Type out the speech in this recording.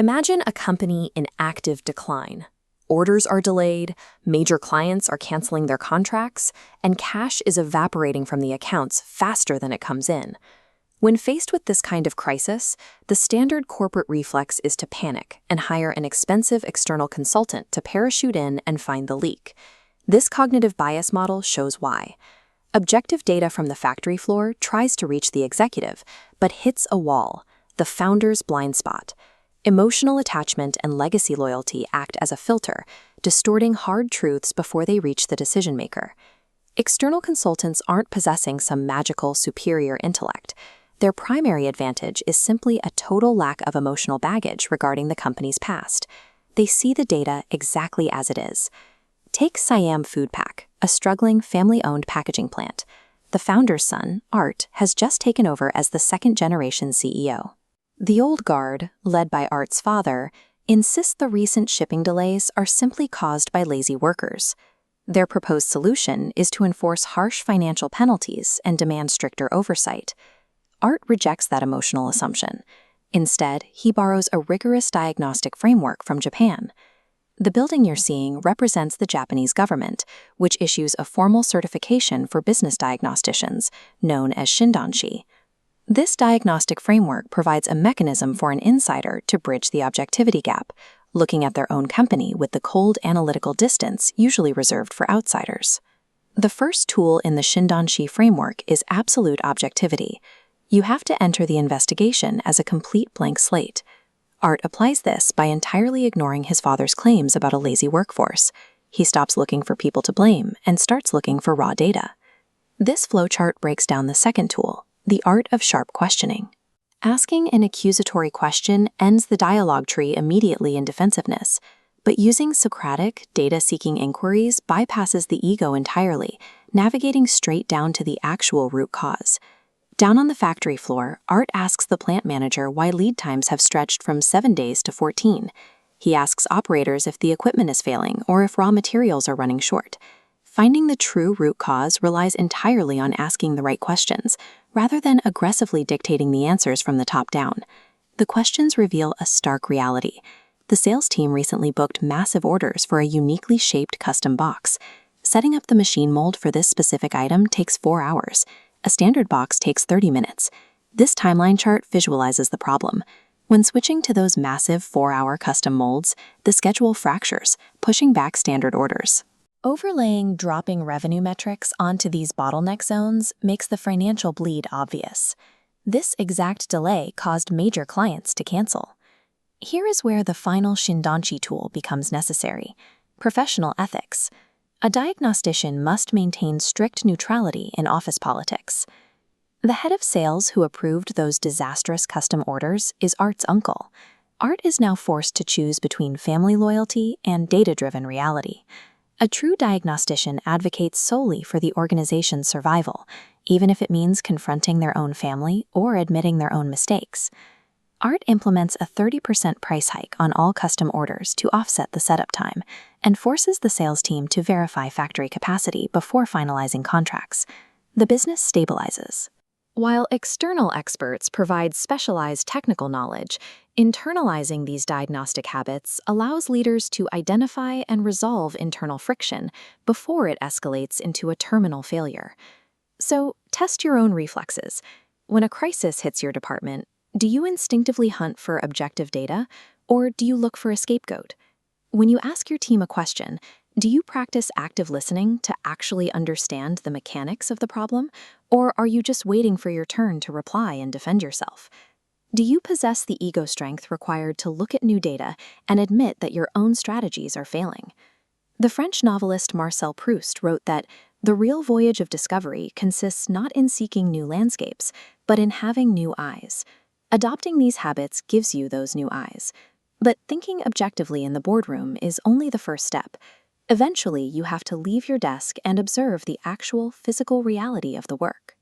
Imagine a company in active decline. Orders are delayed, major clients are canceling their contracts, and cash is evaporating from the accounts faster than it comes in. When faced with this kind of crisis, the standard corporate reflex is to panic and hire an expensive external consultant to parachute in and find the leak. This cognitive bias model shows why. Objective data from the factory floor tries to reach the executive, but hits a wall, the founder's blind spot. Emotional attachment and legacy loyalty act as a filter, distorting hard truths before they reach the decision maker. External consultants aren't possessing some magical superior intellect. Their primary advantage is simply a total lack of emotional baggage regarding the company's past. They see the data exactly as it is. Take Siam Food Pack, a struggling family-owned packaging plant. The founder's son, Art, has just taken over as the second-generation CEO. The old guard, led by Art's father, insists the recent shipping delays are simply caused by lazy workers. Their proposed solution is to enforce harsh financial penalties and demand stricter oversight. Art rejects that emotional assumption. Instead, he borrows a rigorous diagnostic framework from Japan. The building you're seeing represents the Japanese government, which issues a formal certification for business diagnosticians, known as Shindan-shi. This diagnostic framework provides a mechanism for an insider to bridge the objectivity gap, looking at their own company with the cold analytical distance usually reserved for outsiders. The first tool in the Shindan-shi framework is absolute objectivity. You have to enter the investigation as a complete blank slate. Art applies this by entirely ignoring his father's claims about a lazy workforce. He stops looking for people to blame and starts looking for raw data. This flowchart breaks down the second tool, the art of sharp questioning. Asking an accusatory question ends the dialogue tree immediately in defensiveness, but using Socratic, data-seeking inquiries bypasses the ego entirely, navigating straight down to the actual root cause. Down on the factory floor, Art asks the plant manager why lead times have stretched from 7 days to 14. He asks operators if the equipment is failing or if raw materials are running short. Finding the true root cause relies entirely on asking the right questions, rather than aggressively dictating the answers from the top down. The questions reveal a stark reality. The sales team recently booked massive orders for a uniquely shaped custom box. Setting up the machine mold for this specific item takes 4 hours. A standard box takes 30 minutes. This timeline chart visualizes the problem. When switching to those massive 4-hour custom molds, the schedule fractures, pushing back standard orders. Overlaying dropping revenue metrics onto these bottleneck zones makes the financial bleed obvious. This exact delay caused major clients to cancel. Here is where the final Shindan-shi tool becomes necessary: professional ethics. A diagnostician must maintain strict neutrality in office politics. The head of sales who approved those disastrous custom orders is Art's uncle. Art is now forced to choose between family loyalty and data-driven reality. A true diagnostician advocates solely for the organization's survival, even if it means confronting their own family or admitting their own mistakes. Art implements a 30% price hike on all custom orders to offset the setup time, and forces the sales team to verify factory capacity before finalizing contracts. The business stabilizes. While external experts provide specialized technical knowledge, internalizing these diagnostic habits allows leaders to identify and resolve internal friction before it escalates into a terminal failure. So, test your own reflexes. When a crisis hits your department, do you instinctively hunt for objective data, or do you look for a scapegoat? When you ask your team a question, do you practice active listening to actually understand the mechanics of the problem, or are you just waiting for your turn to reply and defend yourself? Do you possess the ego strength required to look at new data and admit that your own strategies are failing? The French novelist Marcel Proust wrote that the real voyage of discovery consists not in seeking new landscapes, but in having new eyes. Adopting these habits gives you those new eyes. But thinking objectively in the boardroom is only the first step. Eventually, you have to leave your desk and observe the actual physical reality of the work.